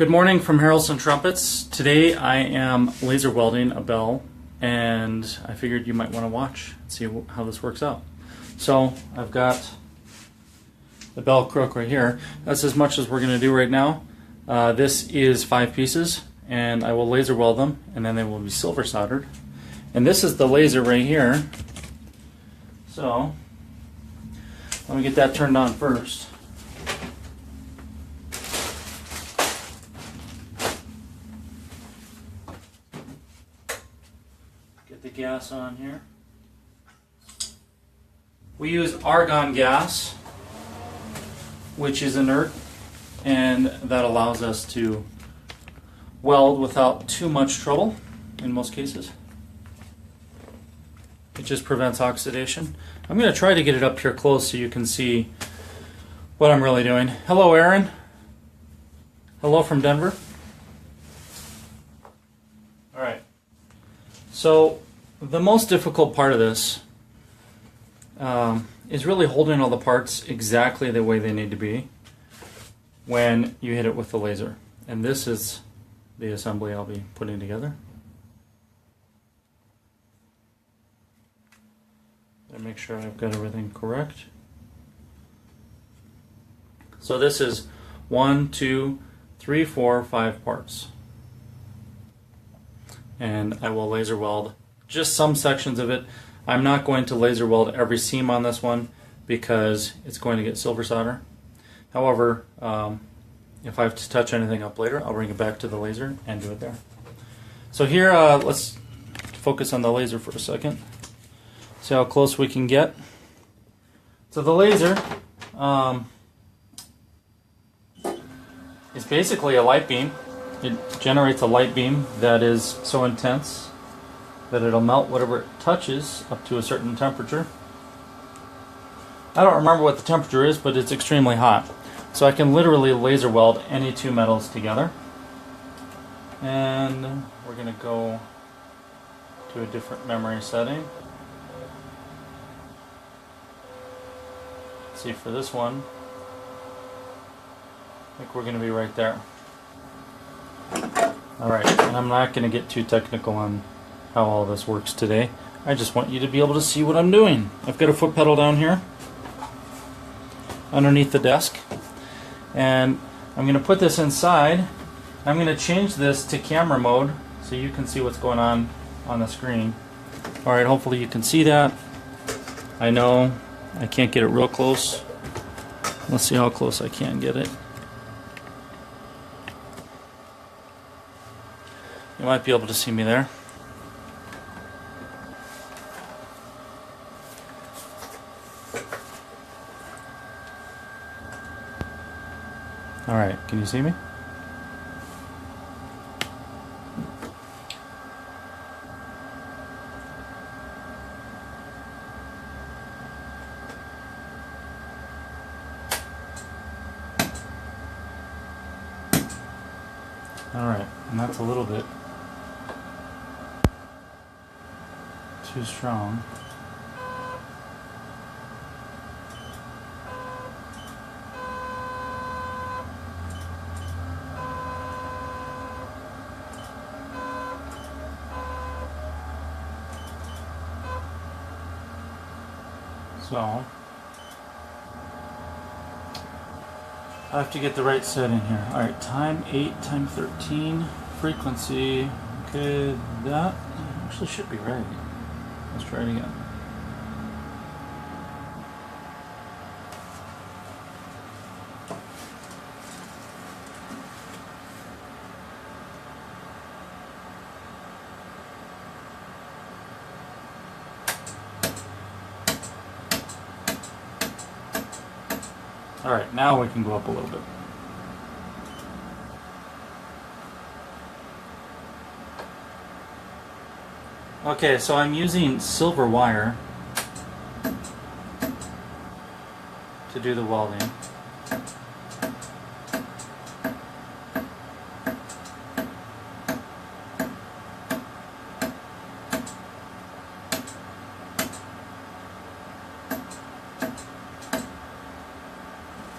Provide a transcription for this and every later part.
Good morning from Harrelson Trumpets. Today I am laser welding a bell, and I figured you might want to watch and see how this works out. So I've got the bell crook right here. That's as much as we're going to do right now. This is 5 pieces, and I will laser weld them, and then they will be silver soldered. And this is the laser right here. So let me get that turned on first. Get the gas on here. We use argon gas, which is inert, and that allows us to weld without too much trouble in most cases. It just prevents oxidation. I'm going to try to get it up here close so you can see what I'm really doing. Hello, Aaron. Hello from Denver. All right. So the most difficult part of this is really holding all the parts exactly the way they need to be when you hit it with the laser. And this is the assembly I'll be putting together. And make sure I've got everything correct. So this is 1, 2, 3, 4, 5 parts. And I will laser weld just some sections of it. I'm not going to laser weld every seam on this one because it's going to get silver solder. However, if I have to touch anything up later, I'll bring it back to the laser and do it there. So here, let's focus on the laser for a second. See how close we can get. So the laser is basically a light beam. It generates a light beam that is so intense that it'll melt whatever it touches up to a certain temperature. I don't remember what the temperature is, but it's extremely hot. So I can literally laser weld any 2 metals together. And we're going to go to a different memory setting. Let's see, for this one, I think we're going to be right there. Alright, and I'm not going to get too technical on how all this works today. I just want you to be able to see what I'm doing. I've got a foot pedal down here underneath the desk, and I'm going to put this inside. I'm going to change this to camera mode so you can see what's going on the screen. Alright, hopefully you can see that. I know I can't get it real close. Let's see how close I can get it. You might be able to see me there. Alright, can you see me? Alright, and that's a little bit too strong. So I have to get the right setting here. Alright, time 8, time 13, frequency. Okay, that actually should be right. Let's try it again. Alright, now we can go up a little bit. Okay, so I'm using silver wire to do the welding.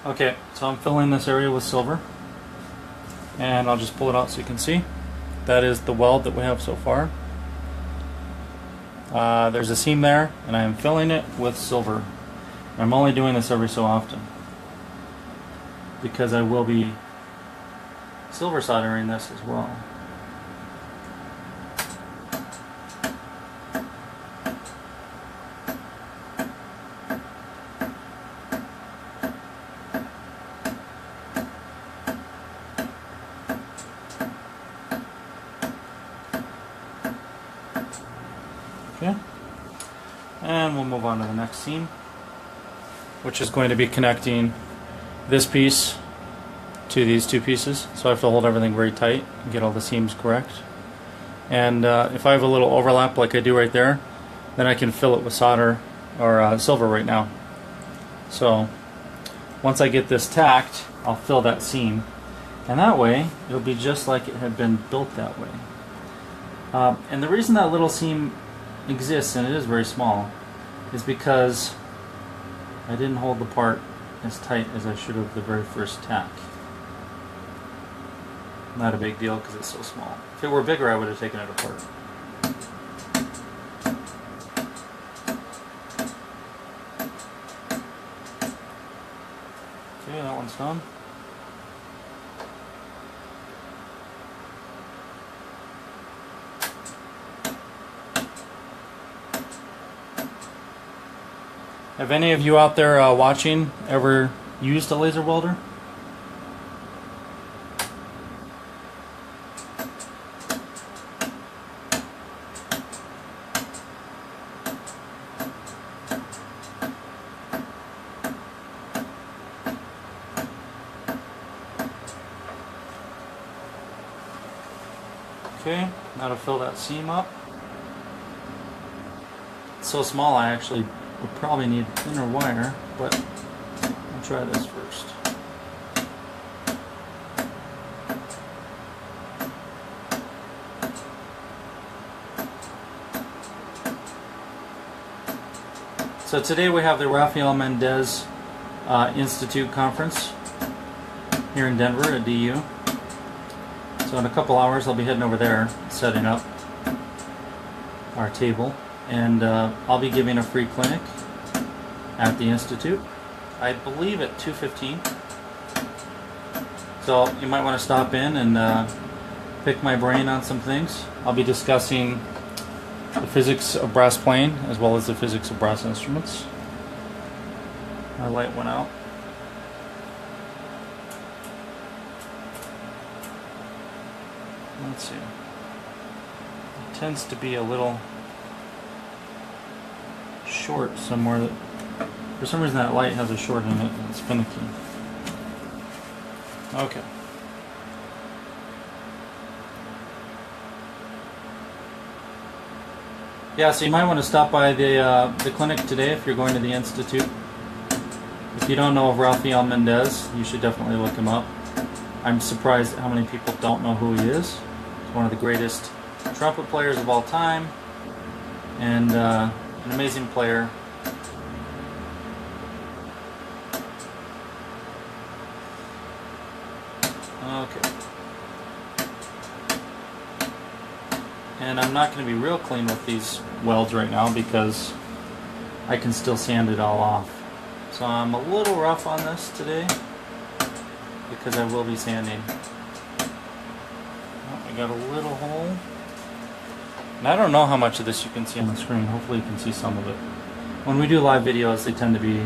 Okay, so I'm filling this area with silver. And I'll just pull it out so you can see. That is the weld that we have so far. There's a seam there, and I am filling it with silver. I'm only doing this every so often because I will be silver soldering this as well. Okay, and we'll move on to the next seam, which is going to be connecting this piece to these two pieces. So I have to hold everything very tight and get all the seams correct. And if I have a little overlap like I do right there, then I can fill it with solder or silver right now. So once I get this tacked, I'll fill that seam, and that way it'll be just like it had been built that way. And the reason that little seam exists, and it is very small, is because I didn't hold the part as tight as I should have the very first tack. Not a big deal because it's so small. If it were bigger, I would have taken it apart. Okay, that one's done. Have any of you out there watching ever used a laser welder? Okay, now to fill that seam up. It's so small I actually would probably need thinner wire, but I'll try this first. So today we have the Rafael Mendez Institute conference here in Denver at DU. So in a couple hours I'll be heading over there, setting up our table, and I'll be giving a free clinic at the Institute, I believe at 2:15. So you might want to stop in and pick my brain on some things. I'll be discussing the physics of brass playing as well as the physics of brass instruments. My light went out. Let's see. It tends to be a little short somewhere. That, for some reason that light has a short in it and it's finicky. Okay. Yeah, so you might want to stop by the clinic today if you're going to the Institute. If you don't know of Rafael Mendez, you should definitely look him up. I'm surprised at how many people don't know who he is. He's one of the greatest trumpet players of all time, and an amazing player. Okay. And I'm not going to be real clean with these welds right now because I can still sand it all off. So I'm a little rough on this today because I will be sanding. Oh, I got a little hole. And I don't know how much of this you can see on the screen. Hopefully you can see some of it. When we do live videos, they tend to be,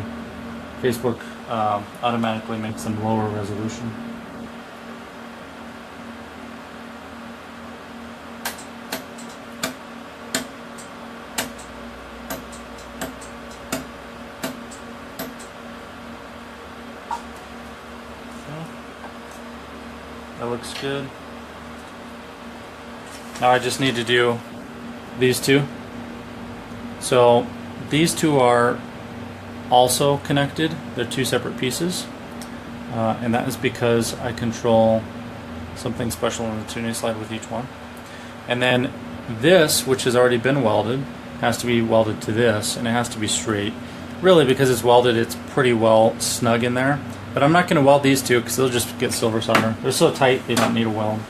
Facebook automatically makes them lower resolution. That looks good. Now I just need to do these two. So these two are also connected. They're two separate pieces. And that is because I control something special in the tuning slide with each one. And then this, which has already been welded, has to be welded to this, and it has to be straight. Really, because it's welded, it's pretty well snug in there. But I'm not going to weld these two because they'll just get silver solder. They're so tight they don't need a weld.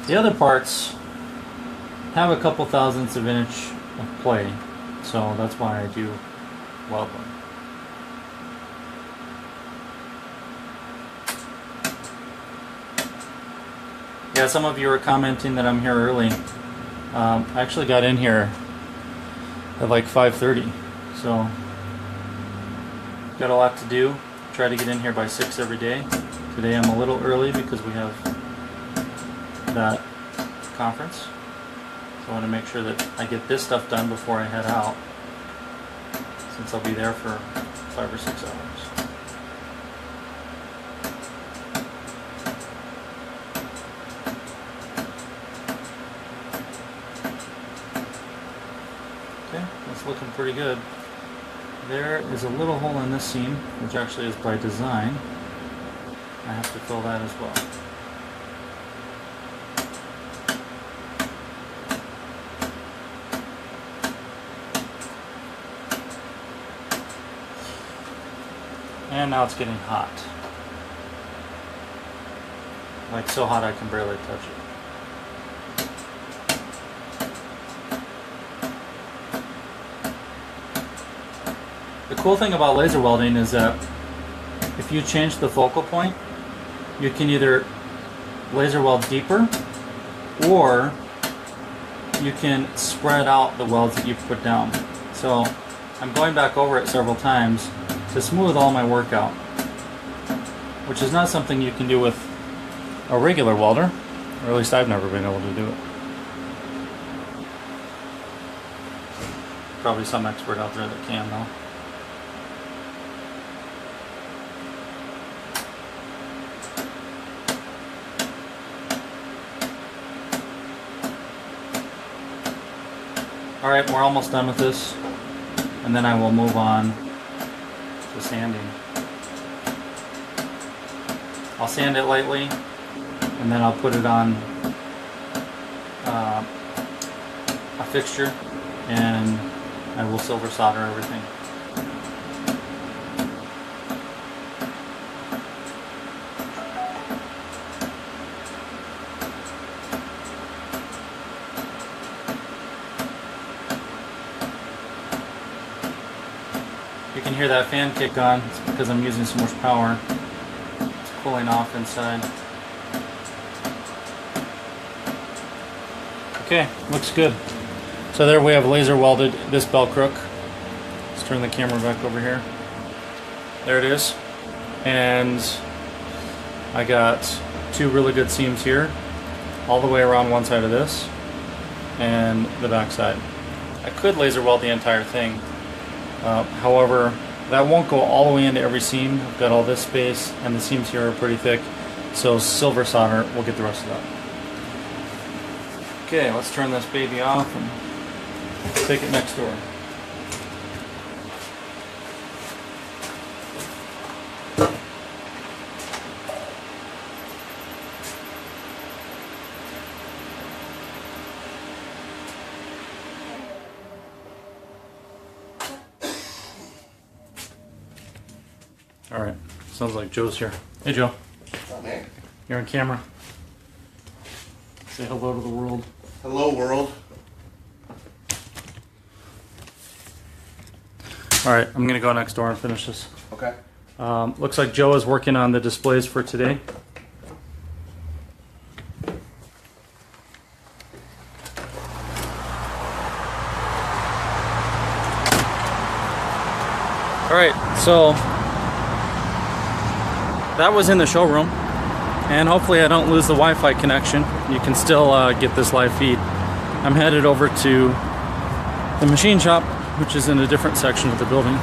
The other parts have a couple thousandths of an inch of play, so that's why I do weld them. Yeah, some of you are commenting that I'm here early. I actually got in here at like 5:30, so got a lot to do. Try to get in here by 6 every day. Today I'm a little early because we have that conference. So I want to make sure that I get this stuff done before I head out, since I'll be there for 5 or 6 hours. Okay, that's looking pretty good. There is a little hole in this seam, which actually is by design. I have to fill that as well. And now it's getting hot. Like so hot I can barely touch it. The cool thing about laser welding is that if you change the focal point, you can either laser weld deeper, or you can spread out the welds that you've put down. So I'm going back over it several times to smooth all my work out, which is not something you can do with a regular welder, or at least I've never been able to do it. Probably some expert out there that can though. Alright, we're almost done with this, and then I will move on to sanding. I'll sand it lightly, and then I'll put it on a fixture, and I will silver solder everything. You can hear that fan kick on. It's because I'm using so much power. It's cooling off inside. Okay, looks good. So there we have laser welded this bell crook. Let's turn the camera back over here. There it is. And I got 2 really good seams here, all the way around one side of this and the back side. I could laser weld the entire thing. However, that won't go all the way into every seam. I've got all this space, and the seams here are pretty thick, so silver solder will get the rest of that. Okay, let's turn this baby off and take it next door. Alright, sounds like Joe's here. Hey Joe. Oh, man. You're on camera. Say hello to the world. Hello, world. Alright, I'm gonna go next door and finish this. Okay. Looks like Joe is working on the displays for today. Alright, so that was in the showroom, and hopefully I don't lose the Wi-Fi connection. You can still get this live feed. I'm headed over to the machine shop, which is in a different section of the building.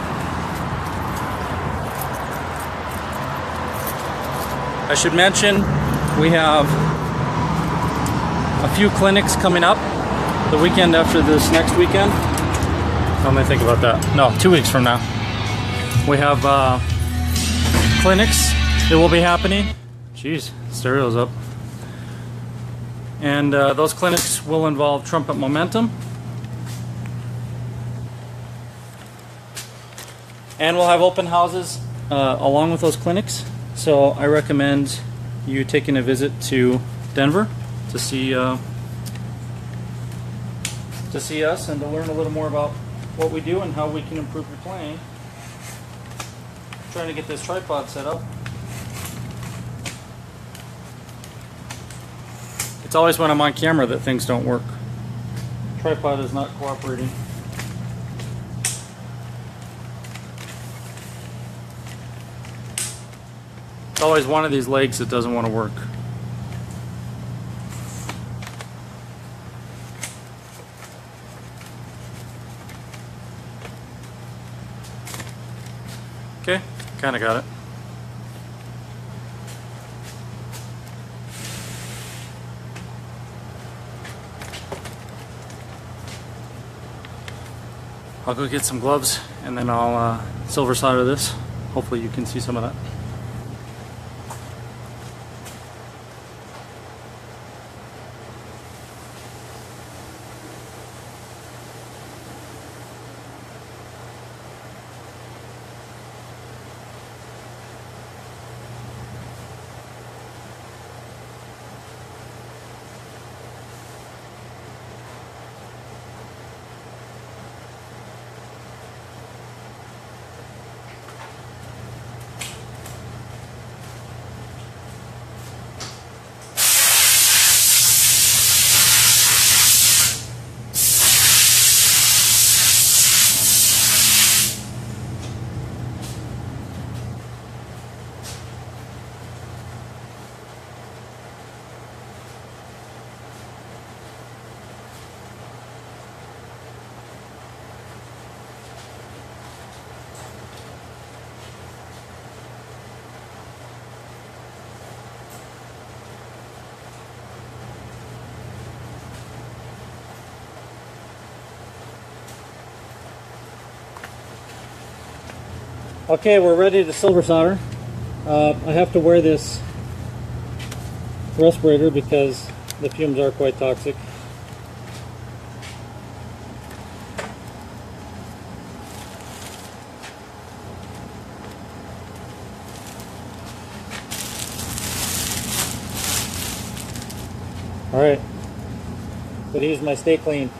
I should mention we have a few clinics coming up the weekend after this next weekend. How am I think about that? No, 2 weeks from now. We have clinics that will be happening. Jeez, stereo's up. And those clinics will involve trumpet momentum. And we'll have open houses along with those clinics. So I recommend you taking a visit to Denver to see us and to learn a little more about what we do and how we can improve your playing. Trying to get this tripod set up. It's always when I'm on camera that things don't work. Tripod is not cooperating. It's always one of these legs that doesn't want to work. Okay, kind of got it. I'll go get some gloves and then I'll silver solder this. Hopefully you can see some of that. Okay, we're ready to silver solder. I have to wear this respirator because the fumes are quite toxic. Alright, but here's my stay clean.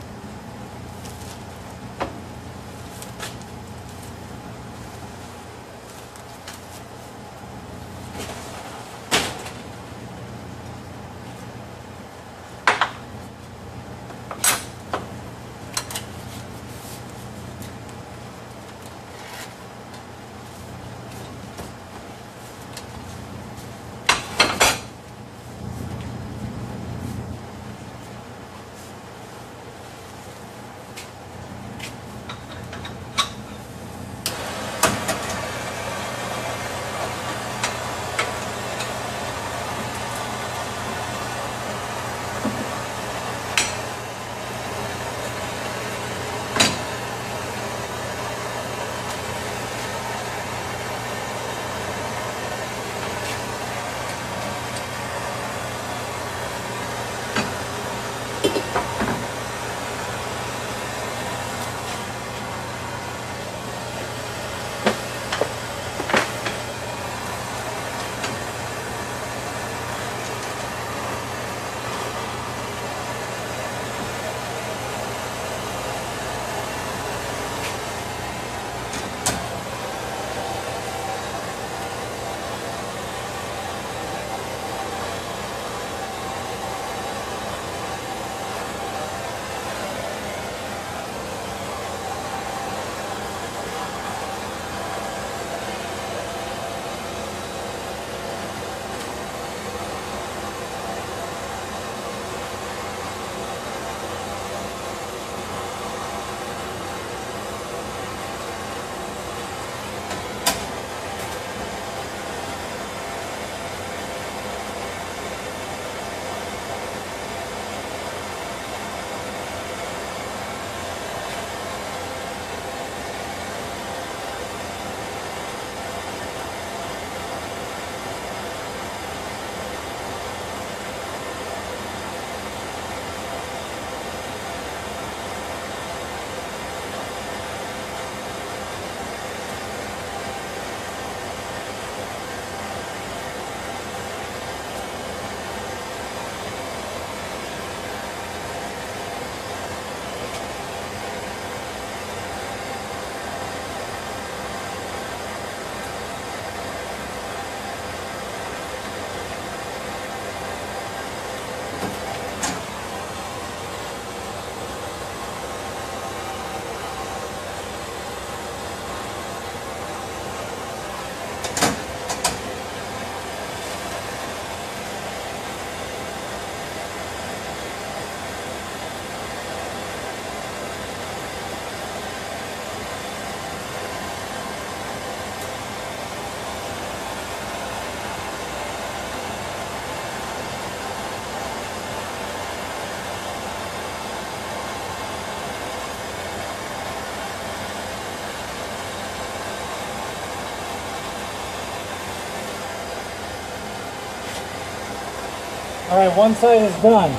All right, one side is done.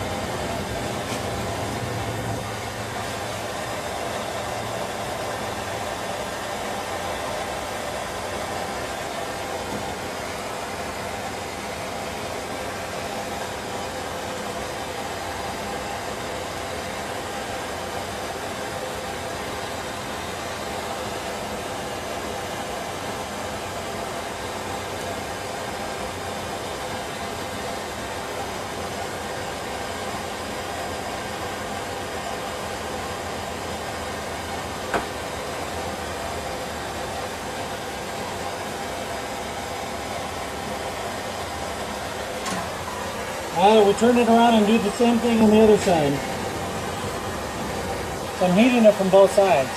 We turn it around and do the same thing on the other side. So I'm heating it from both sides.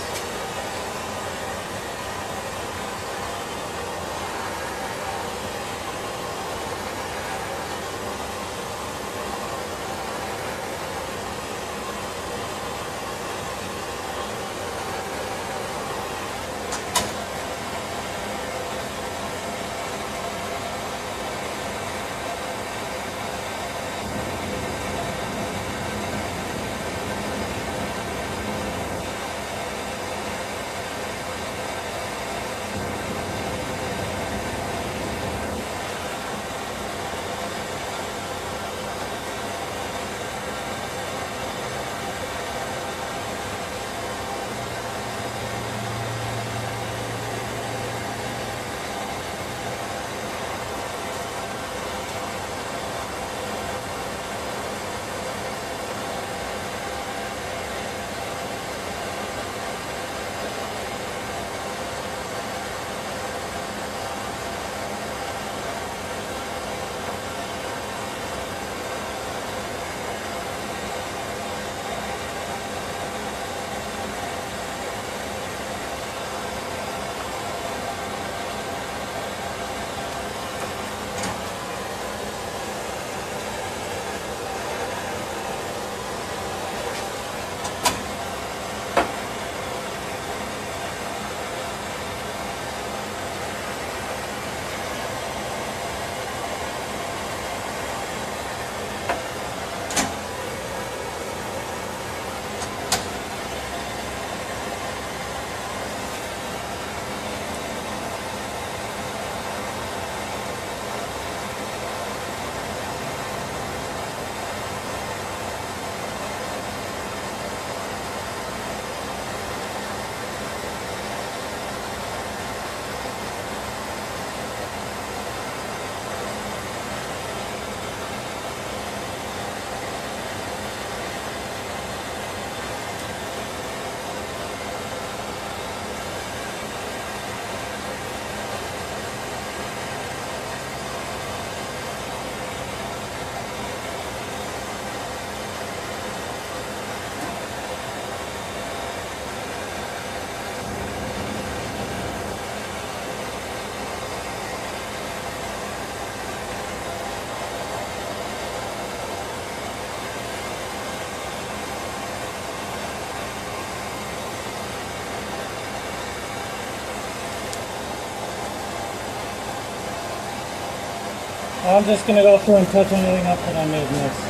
I'm just going to go through and touch anything up that I may have missed.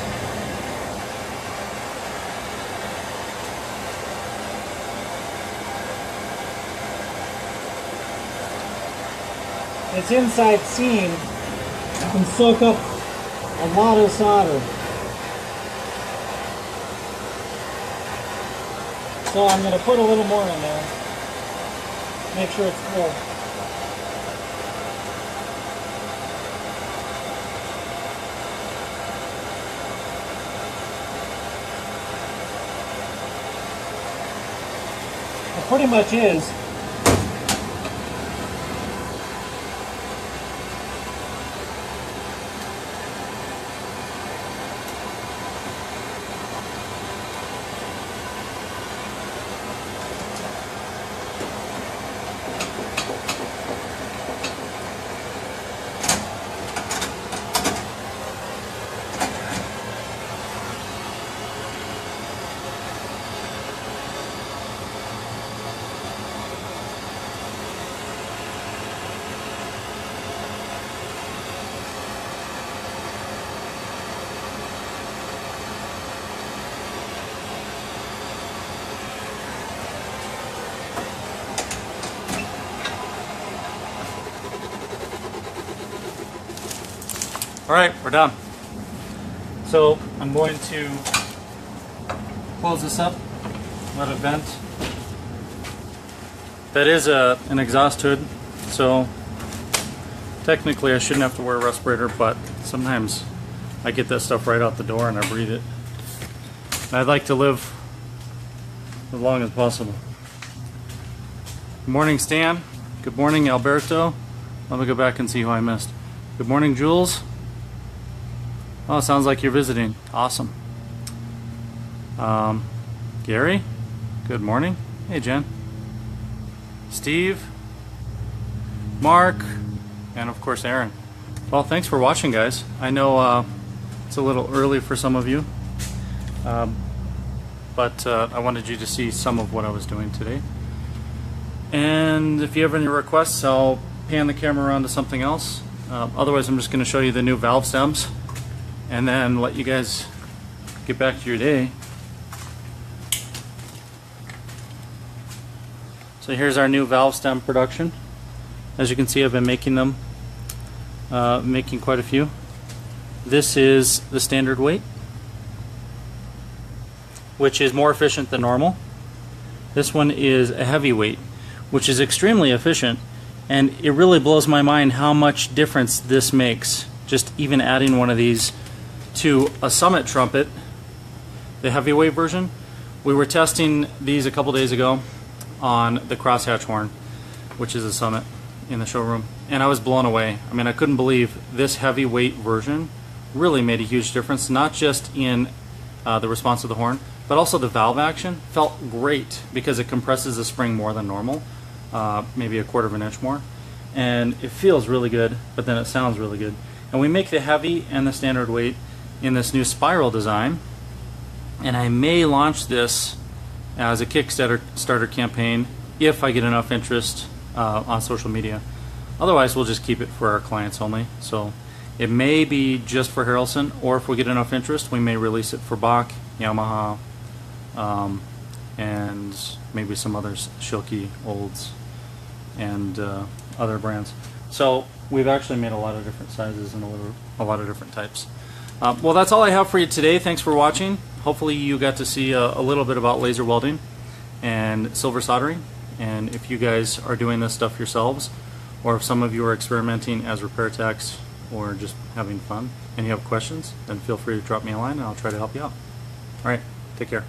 This inside seam can soak up a lot of solder. So I'm going to put a little more in there. Make sure it's full. It pretty much is. Alright, we're done. So I'm going to close this up, let it vent. That is an exhaust hood, so technically I shouldn't have to wear a respirator, but sometimes I get that stuff right out the door and I breathe it. And I'd like to live as long as possible. Good morning, Stan. Good morning, Alberto. Let me go back and see who I missed. Good morning, Jules. Oh, it sounds like you're visiting. Awesome. Gary, good morning. Hey, Jen. Steve, Mark, and of course Aaron. Well, thanks for watching, guys. I know it's a little early for some of you, but I wanted you to see some of what I was doing today. And if you have any requests, I'll pan the camera around to something else. Otherwise, I'm just going to show you the new valve stems and then let you guys get back to your day. So here's our new valve stem production. As you can see, I've been making them, making quite a few. This is the standard weight, which is more efficient than normal. This one is a heavy weight, which is extremely efficient, and it really blows my mind how much difference this makes. Just even adding one of these to a Summit trumpet, the heavyweight version. We were testing these a couple days ago on the crosshatch horn, which is a Summit, in the showroom, and I was blown away. I mean, I couldn't believe this heavyweight version really made a huge difference, not just in the response of the horn, but also the valve action felt great because it compresses the spring more than normal, maybe a 1/4 of an inch more, and it feels really good, but then it sounds really good. And we make the heavy and the standard weight in this new spiral design, and I may launch this as a Kickstarter campaign if I get enough interest on social media. Otherwise, we'll just keep it for our clients only. So it may be just for Harrelson, or if we get enough interest, we may release it for Bach, Yamaha, and maybe some others, Schilke, Olds, and other brands. So we've actually made a lot of different sizes and a lot of different types. Well, that's all I have for you today. Thanks for watching. Hopefully you got to see a little bit about laser welding and silver soldering. And if you guys are doing this stuff yourselves, or if some of you are experimenting as repair techs or just having fun and you have questions, then feel free to drop me a line and I'll try to help you out. All right, take care.